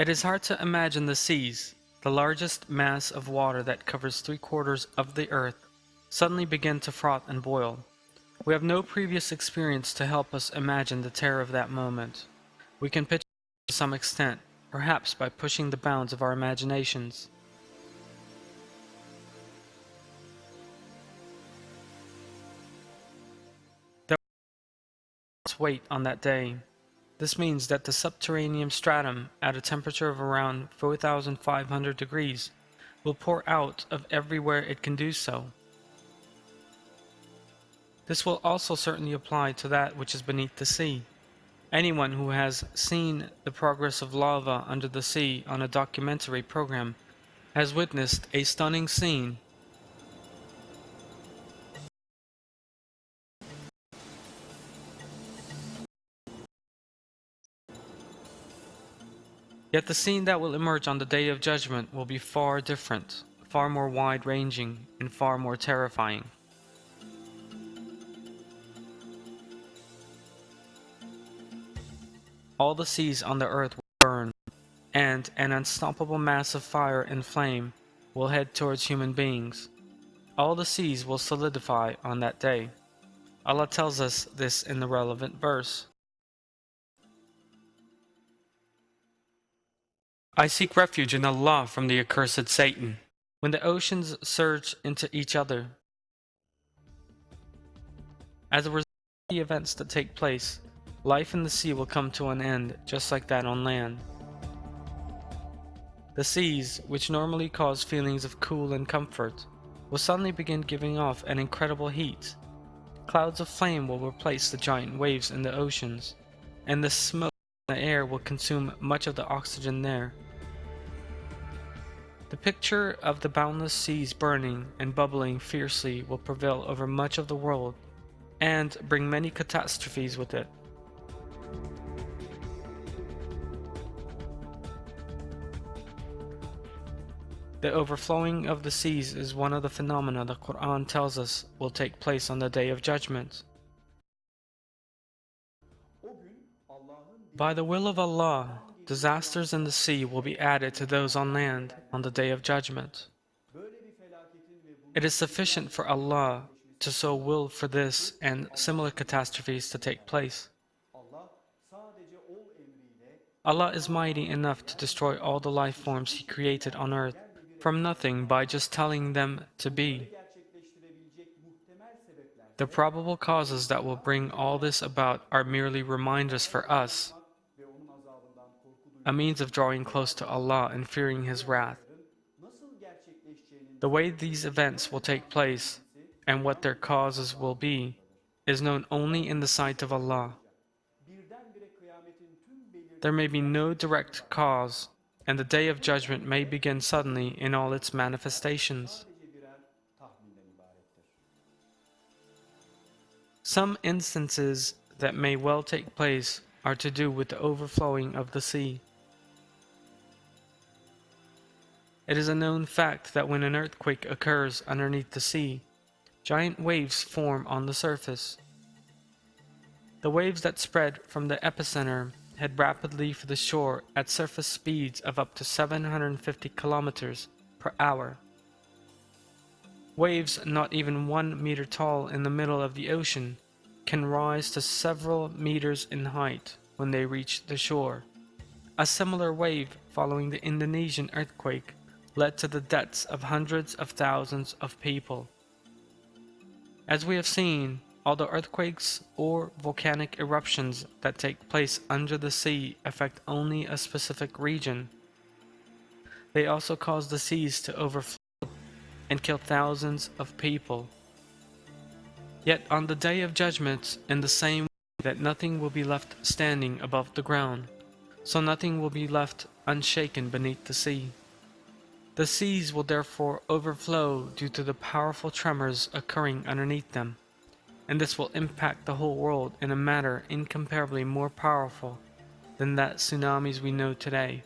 It is hard to imagine the seas, the largest mass of water that covers 3/4 of the earth, suddenly begin to froth and boil. We have no previous experience to help us imagine the terror of that moment. We can picture it to some extent, perhaps by pushing the bounds of our imaginations. There was weight on that day. This means that the subterranean stratum, at a temperature of around 4,500 degrees, will pour out of everywhere it can do so. This will also certainly apply to that which is beneath the sea. Anyone who has seen the progress of lava under the sea on a documentary program has witnessed a stunning scene. Yet the scene that will emerge on the Day of Judgment will be far different, far more wide-ranging, and far more terrifying. All the seas on the earth will burn, and an unstoppable mass of fire and flame will head towards human beings. All the seas will solidify on that day. Allah tells us this in the relevant verse. I seek refuge in Allah from the accursed Satan. When the oceans surge into each other, as a result of the events that take place, life in the sea will come to an end, just like that on land. The seas, which normally cause feelings of cool and comfort, will suddenly begin giving off an incredible heat. Clouds of flame will replace the giant waves in the oceans, and the smoke in the air will consume much of the oxygen there. The picture of the boundless seas burning and bubbling fiercely will prevail over much of the world, and bring many catastrophes with it. The overflowing of the seas is one of the phenomena the Qur'an tells us will take place on the Day of Judgment. By the will of Allah, disasters in the sea will be added to those on land on the Day of Judgment. It is sufficient for Allah to so will for this and similar catastrophes to take place. Allah is mighty enough to destroy all the life forms He created on earth from nothing by just telling them to be. The probable causes that will bring all this about are merely reminders for us, a means of drawing close to Allah and fearing His wrath. The way these events will take place and what their causes will be is known only in the sight of Allah. There may be no direct cause, and the Day of Judgment may begin suddenly in all its manifestations. Some instances that may well take place are to do with the overflowing of the sea. It is a known fact that when an earthquake occurs underneath the sea, giant waves form on the surface. The waves that spread from the epicenter head rapidly for the shore at surface speeds of up to 750 kilometers per hour. Waves not even 1 meter tall in the middle of the ocean can rise to several meters in height when they reach the shore. A similar wave following the Indonesian earthquake led to the deaths of hundreds of thousands of people. As we have seen, although earthquakes or volcanic eruptions that take place under the sea affect only a specific region, they also cause the seas to overflow and kill thousands of people. Yet on the Day of Judgment, in the same way that nothing will be left standing above the ground, so nothing will be left unshaken beneath the sea. The seas will therefore overflow due to the powerful tremors occurring underneath them, and this will impact the whole world in a manner incomparably more powerful than that tsunamis we know today.